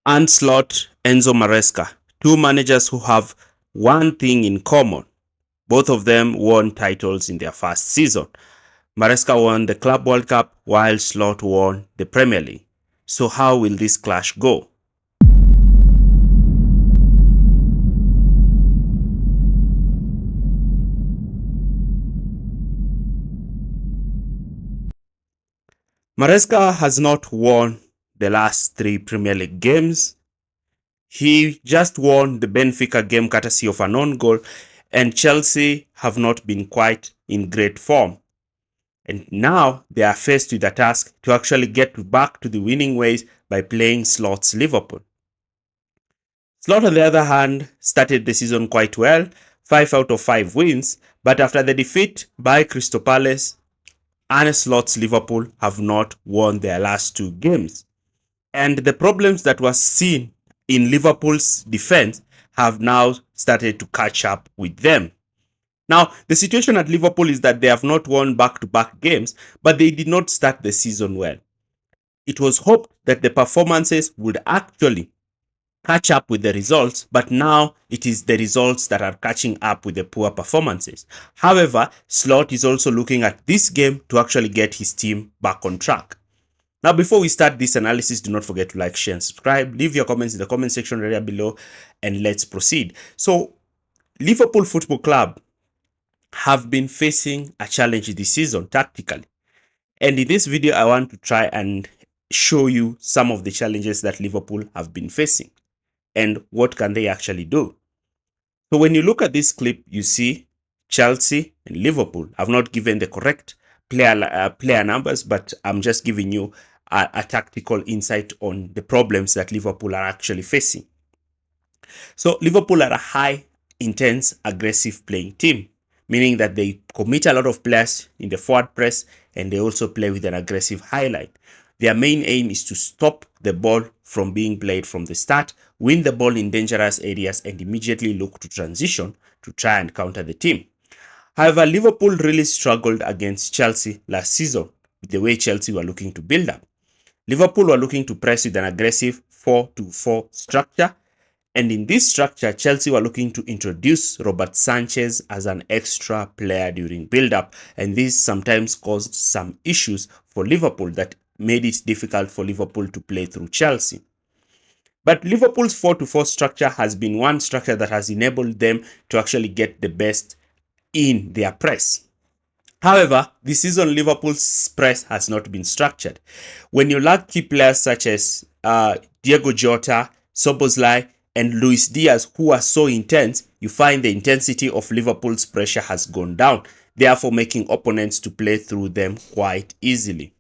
Arne Slot, Enzo Maresca, two managers who have one thing in common. Both of them won titles in their first season. Maresca won the Club World Cup while Slot won the Premier League. So how will this clash go? Maresca has not won the last three Premier League games. He just won the Benfica game courtesy of an own goal, and Chelsea have not been quite in great form. And now they are faced with a task to actually get back to the winning ways by playing Slot's Liverpool. Slot, on the other hand, started the season quite well, 5 out of 5 wins, but after the defeat by Crystal Palace, Arne Slot's Liverpool have not won their last two games. And the problems that were seen in Liverpool's defense have now started to catch up with them. Now, the situation at Liverpool is that they have not won back-to-back games, but they did not start the season well. It was hoped that the performances would actually catch up with the results, but now it is the results that are catching up with the poor performances. However, Slot is also looking at this game to actually get his team back on track. Now, before we start this analysis, do not forget to like, share, and subscribe. Leave your comments in the comment section area below, and let's proceed. So, Liverpool Football Club have been facing a challenge this season tactically. And in this video, I want to try and show you some of the challenges that Liverpool have been facing and what can they actually do. So when you look at this clip, you see Chelsea and Liverpool have not given the correct player numbers, but I'm just giving you a tactical insight on the problems that Liverpool are actually facing. So Liverpool are a high, intense, aggressive playing team, meaning that they commit a lot of players in the forward press and they also play with an aggressive highline. Their main aim is to stop the ball from being played from the start, win the ball in dangerous areas, and immediately look to transition to try and counter the team. However, Liverpool really struggled against Chelsea last season with the way Chelsea were looking to build up. Liverpool were looking to press with an aggressive 4-2-4 structure, and in this structure, Chelsea were looking to introduce Robert Sanchez as an extra player during build-up, and this sometimes caused some issues for Liverpool that made it difficult for Liverpool to play through Chelsea. But Liverpool's 4-4 structure has been one structure that has enabled them to actually get the best in their press. However, this season Liverpool's press has not been structured. When you lack key players such as Diego Jota, Szoboszlai, and Luis Diaz, who are so intense, you find the intensity of Liverpool's pressure has gone down, therefore making opponents to play through them quite easily.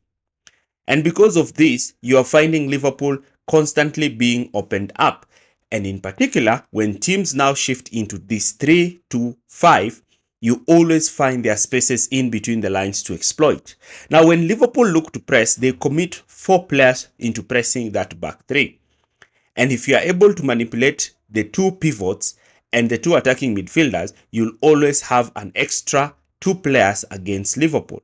And because of this, you are finding Liverpool constantly being opened up. And in particular, when teams now shift into this 3-2-5, you always find their spaces in between the lines to exploit. Now, when Liverpool look to press, they commit 4 players into pressing that back 3. And if you are able to manipulate the 2 pivots and the 2 attacking midfielders, you'll always have an extra 2 players against Liverpool.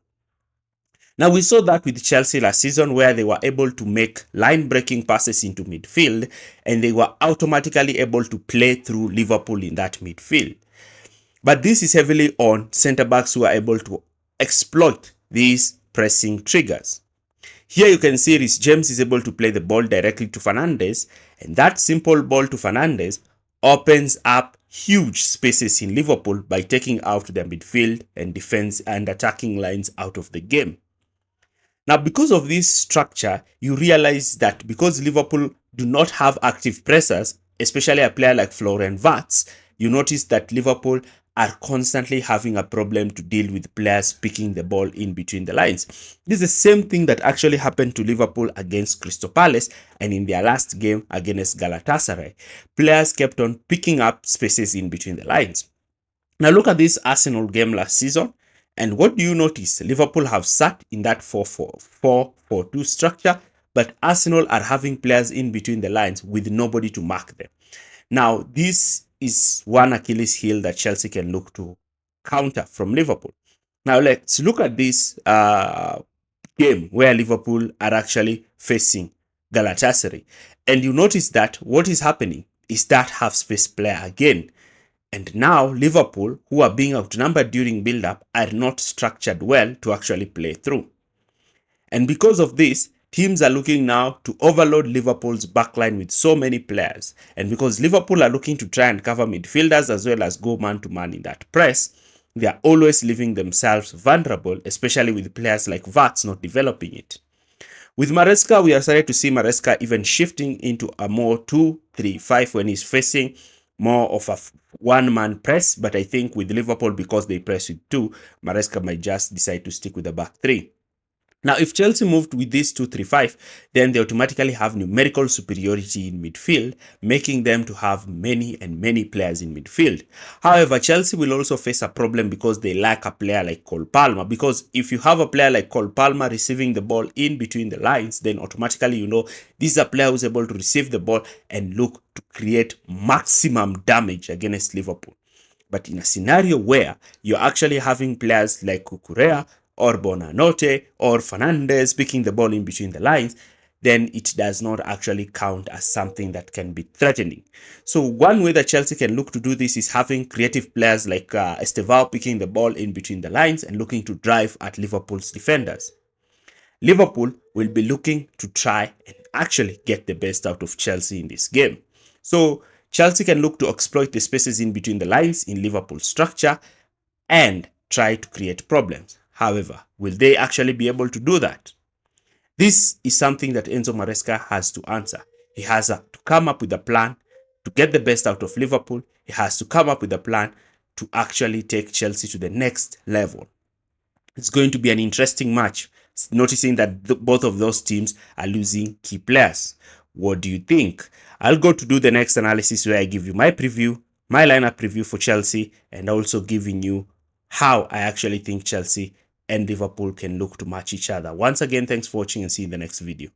Now, we saw that with Chelsea last season where they were able to make line-breaking passes into midfield and they were automatically able to play through Liverpool in that midfield. But this is heavily on centre-backs who are able to exploit these pressing triggers. Here you can see Reece James is able to play the ball directly to Fernandes, and that simple ball to Fernandes opens up huge spaces in Liverpool by taking out their midfield and defense and attacking lines out of the game. Now, because of this structure, you realize that because Liverpool do not have active pressers, especially a player like Florian Wirtz, you notice that Liverpool are constantly having a problem to deal with players picking the ball in between the lines. This is the same thing that actually happened to Liverpool against Crystal Palace and in their last game against Galatasaray. Players kept on picking up spaces in between the lines. Now look at this Arsenal game last season. And what do you notice? Liverpool have sat in that 4-4-2 structure, but Arsenal are having players in between the lines with nobody to mark them. Now, this is one Achilles heel that Chelsea can look to counter from Liverpool. Now, let's look at this game where Liverpool are actually facing Galatasaray. And you notice that what is happening is that half space player again. And now Liverpool, who are being outnumbered during build-up, are not structured well to actually play through. And because of this, teams are looking now to overload Liverpool's backline with so many players. And because Liverpool are looking to try and cover midfielders as well as go man to man in that press, they are always leaving themselves vulnerable, especially with players like Vats not developing it. With Maresca, we are starting to see Maresca even shifting into a more 2-3-5 when he's facing more of a one-man press. But I think with Liverpool, because they press with two, Maresca might just decide to stick with the back three. Now, if Chelsea moved with this 2-3-5, then they automatically have numerical superiority in midfield, making them to have many and many players in midfield. However, Chelsea will also face a problem because they lack a player like Cole Palmer. Because if you have a player like Cole Palmer receiving the ball in between the lines, then automatically you know this is a player who's able to receive the ball and look to create maximum damage against Liverpool. But in a scenario where you're actually having players like Kukurea or Bonanote or Fernandez picking the ball in between the lines, then it does not actually count as something that can be threatening. So one way that Chelsea can look to do this is having creative players like Estevao picking the ball in between the lines and looking to drive at Liverpool's defenders. Liverpool will be looking to try and actually get the best out of Chelsea in this game. So Chelsea can look to exploit the spaces in between the lines in Liverpool's structure and try to create problems. However, will they actually be able to do that? This is something that Enzo Maresca has to answer. He has to come up with a plan to get the best out of Liverpool. He has to come up with a plan to actually take Chelsea to the next level. It's going to be an interesting match, noticing that both of those teams are losing key players. What do you think? I'll go to do the next analysis where I give you my preview, my lineup preview for Chelsea, and also giving you how I actually think Chelsea and Liverpool can look to match each other. Once again, thanks for watching and see you in the next video.